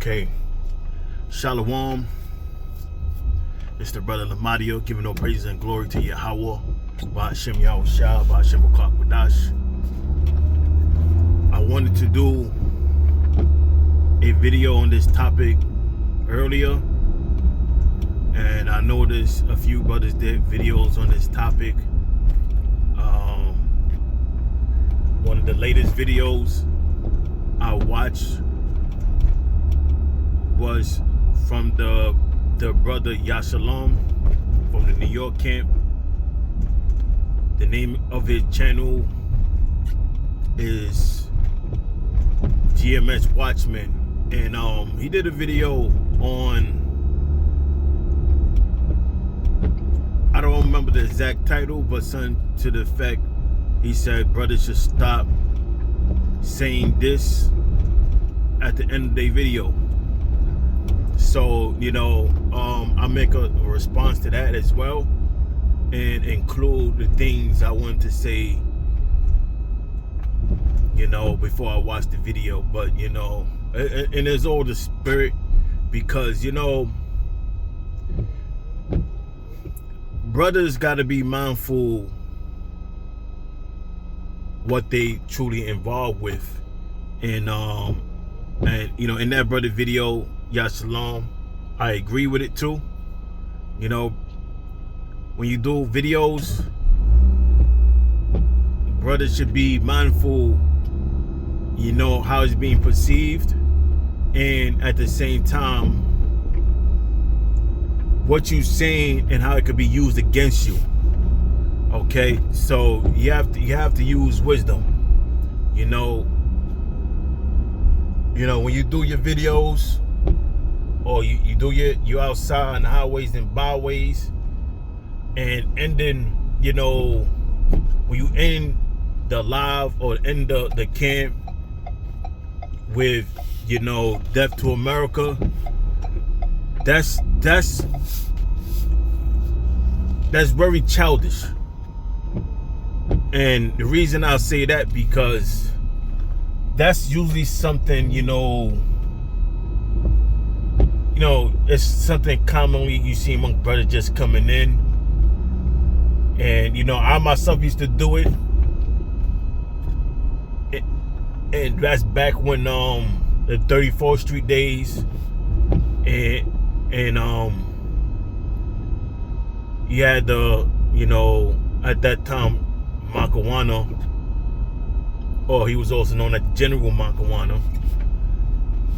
Okay, Shalom. It's the brother Lamadio, giving no praise and glory to Yahweh, Ba'ashem Yahushua, Ba'ashem Wakak Wadash. I wanted to do a video on this topic earlier, and I noticed a few brothers did videos on this topic. One of the latest videos I watched was from the brother Yashalom from the New York camp. The name of his channel is GMS Watchman, and he did a video on, I don't remember the exact title, but something to the effect, he said brothers should stop saying this at the end of their video. So, I make a response to that as well, and include the things I wanted to say, before I watch the video. But, and it's all the spirit, because, brothers got to be mindful what they truly involved with. And in that brother video, Yashalom, I agree with it too. When you do videos, brothers should be mindful, how it's being perceived, and at the same time, what you're saying and how it could be used against you. Okay, so you have to use wisdom. When you do your videos, or you do you outside on the highways and byways, and ending, when you end the live or end the camp with, death to America, that's very childish. And the reason I'll say that, because that's usually something, it's something commonly you see among brothers just coming in. And, I myself used to do it. And that's back when, the 34th Street days. And you had at that time, Makawana, or he was also known as General Makawana.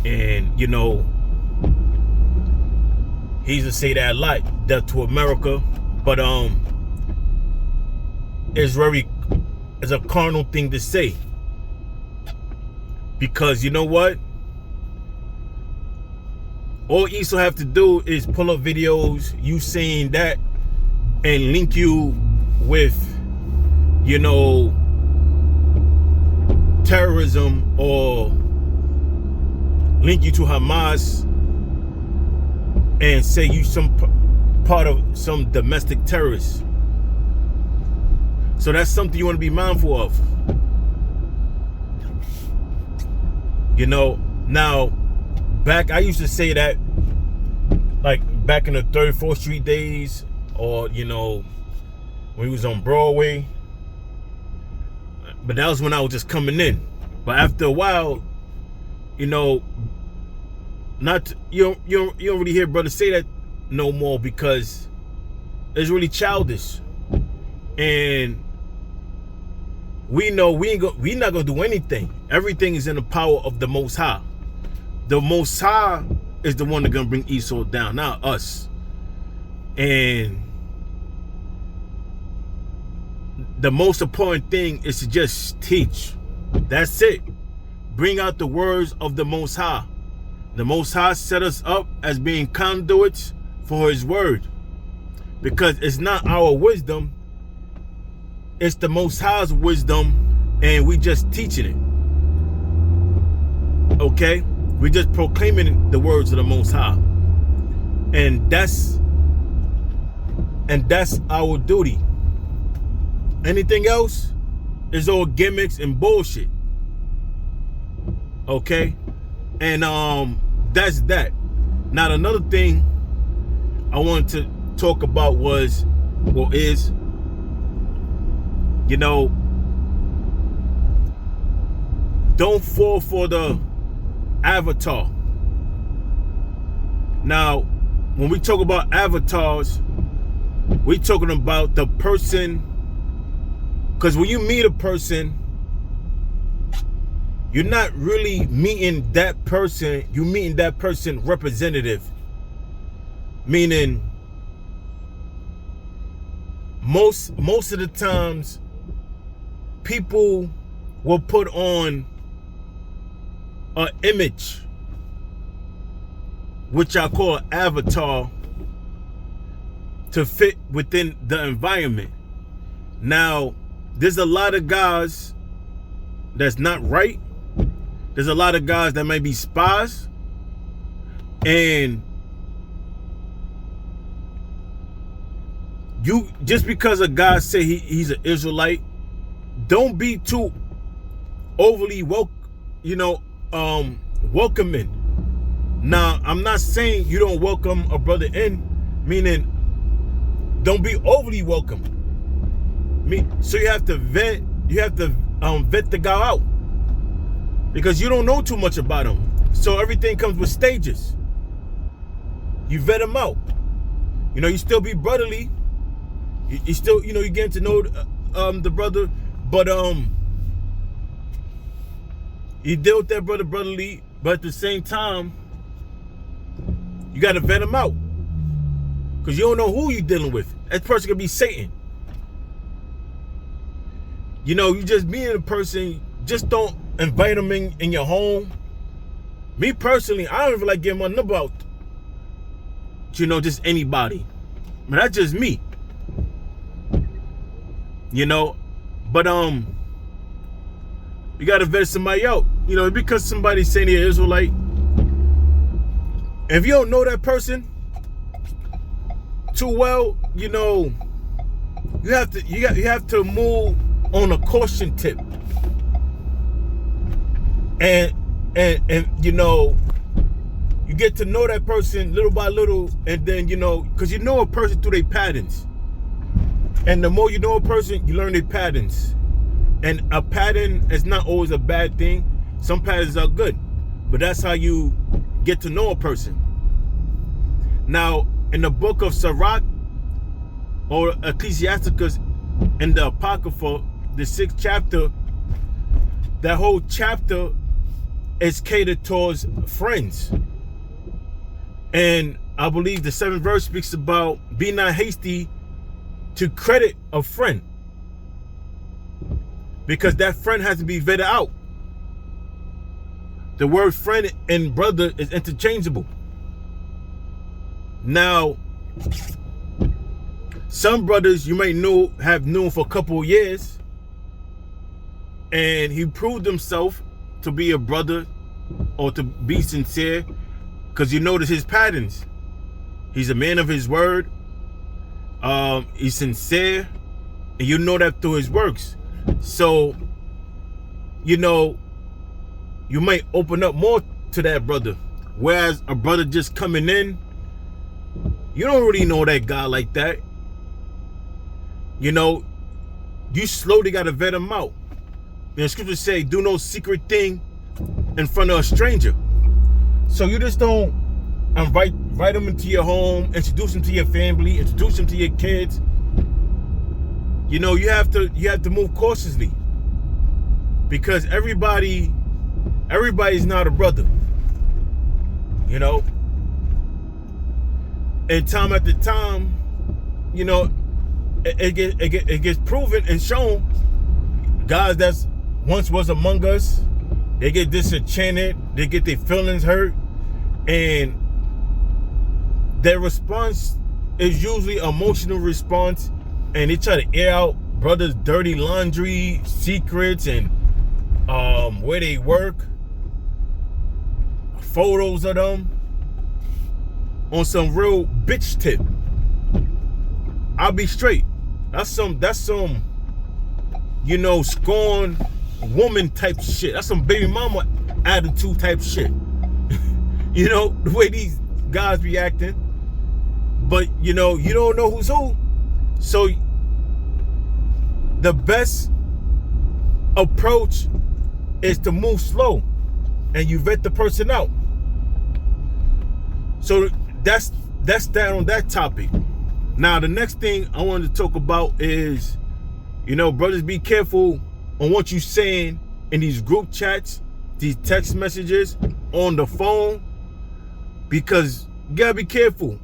And, he used to say that a lot, death to America. But it's a carnal thing to say, because you know what, all Esau have to do is pull up videos you saying that and link you with terrorism, or link you to Hamas and say you some part of some domestic terrorists. So that's something you want to be mindful of. Now, I used to say that, like back in the 34th Street days, or, when he was on Broadway. But that was when I was just coming in. But after a while, you don't really hear brothers say that no more, because it's really childish. And we know we not gonna do anything. Everything is in the power of the Most High. The Most High is the one that's gonna bring Esau down, not us. And the most important thing is to just teach. That's it. Bring out the words of the Most High. The Most High set us up as being conduits for His word, because it's not our wisdom, it's the Most High's wisdom, and we just teaching it. Okay, we just proclaiming the words of the Most High, and that's our duty. Anything else is all gimmicks and bullshit. Okay, and that's that. Now another thing I wanted to talk about is, you know, don't fall for the avatar. Now, when we talk about avatars, we're talking about the person, because when you meet a person, you're not really meeting that person, you're meeting that person representative. Meaning, most of the times, people will put on an image, which I call avatar, to fit within the environment. Now, there's a lot of guys that's not right. There's a lot of guys that may be spies. And you, just because a guy say he's an Israelite, don't be too overly welcoming. Now, I'm not saying you don't welcome a brother in, meaning don't be overly welcome. So you have to vet the guy out, because you don't know too much about him. So everything comes with stages. You vet him out. You know, you still be brotherly. You still, you get to know the brother, but you deal with that brother brotherly, but at the same time, you got to vet him out, because you don't know who you're dealing with. That person could be Satan. You just meeting a person, just don't invite them in your home. Me personally, I don't even like getting my number out. Just anybody. But that's just me. But you gotta vet somebody out. Because somebody's saying they're Israelite. If you don't know that person too well, you have to move on a caution tip. And you get to know that person little by little, and then because you know a person through their patterns. And the more you know a person, you learn their patterns. And a pattern is not always a bad thing. Some patterns are good, but that's how you get to know a person. Now, in the book of Sirach or Ecclesiasticus, in the Apocrypha, the 6th chapter, that whole chapter is catered towards friends. And I believe the 7th verse speaks about, be not hasty to credit a friend, because that friend has to be vetted out. The word friend and brother is interchangeable. Now, some brothers you may have known for a couple of years, and he proved himself to be a brother or to be sincere, because you notice his patterns. He's a man of his word. He's sincere, and you know that through his works. So, you might open up more to that brother. Whereas a brother just coming in, you don't really know that guy like that. You slowly got to vet him out. The scriptures say, do no secret thing in front of a stranger. So you just don't invite them into your home, introduce them to your family, introduce them to your kids. You have to move cautiously, because everybody's not a brother. And time after time, it gets proven and shown. Guys that once was among us, they get disenchanted, they get their feelings hurt, and their response is usually emotional response, and they try to air out brothers' dirty laundry, secrets, and where they work, photos of them, on some real bitch tip. I'll be straight. That's some scorn woman type shit. That's some baby mama attitude type shit. You know, the way these guys reacting. But, you know, you don't know who's who. So the best approach is to move slow and you vet the person out. So that's that on that topic. Now, the next thing I wanted to talk about is, you know, brothers, be careful on what you're saying in these group chats, these text messages, on the phone, because you gotta be careful.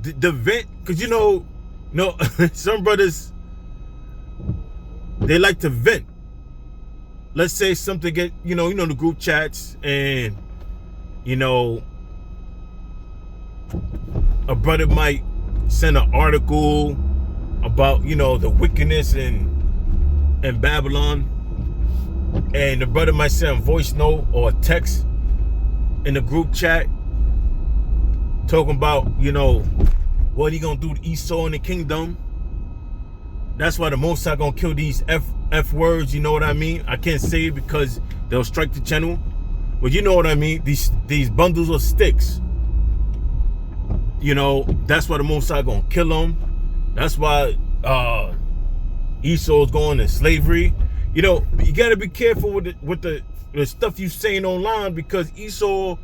The vent, because you know, some brothers, they like to vent. Let's say something get, you know, the group chats, and you know, a brother might send an article about, you know, the wickedness in Babylon, and the brother might send a voice note or a text in the group chat talking about, you know, what he gonna do to Esau in the kingdom. That's why the Most High gonna kill these F words, you know what I mean? I can't say it because they'll strike the channel, but you know what I mean? These bundles of sticks. You know, that's why the Most High gonna kill them. That's why Esau's going to slavery. You know, you gotta be careful with the stuff you saying online, because Esau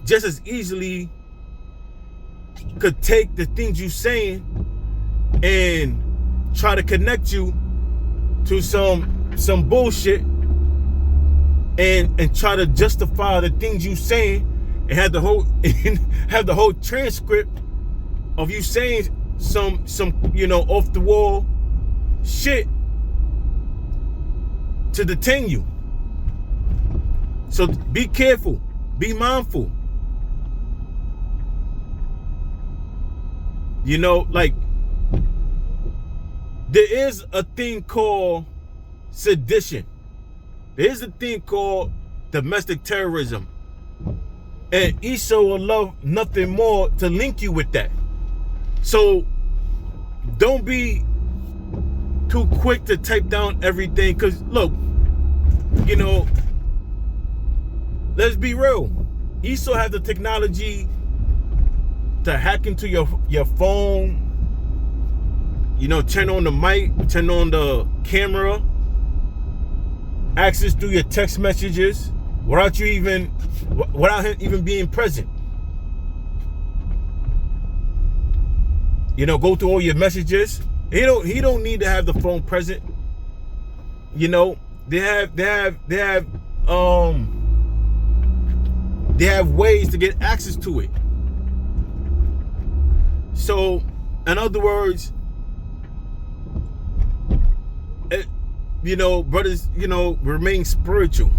just as easily could take the things you saying and try to connect you to some bullshit and try to justify the things you saying, and have the whole transcript of you saying some you know, off the wall shit to detain you. So be careful, be mindful. You know, like, there is a thing called sedition. There is a thing called domestic terrorism. And Esau will love nothing more to link you with that. So don't be too quick to type down everything, because look, you know, let's be real. Esau has the technology to hack into your phone, you know, turn on the mic, turn on the camera, access through your text messages without him even being present. You know, go through all your messages. He don't need to have the phone present. You know, they have ways to get access to it. So, in other words, you know, brothers, you know, remain spiritual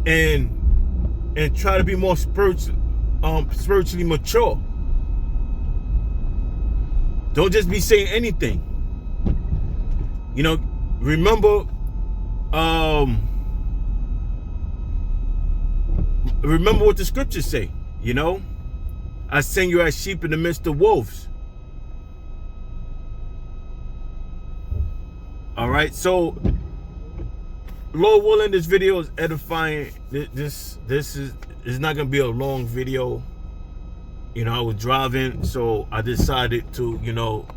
and try to be more spiritually mature. Don't just be saying anything. You know, remember what the scriptures say, you know? I send you as sheep in the midst of wolves. All right, so Lord willing, this video is edifying. This is not gonna be a long video. You know, I was driving, so I decided to, you know,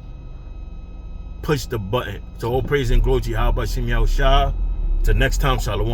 push the button. So all praise and glory to Yahweh Shem Yahushua. Till next time, Shalom.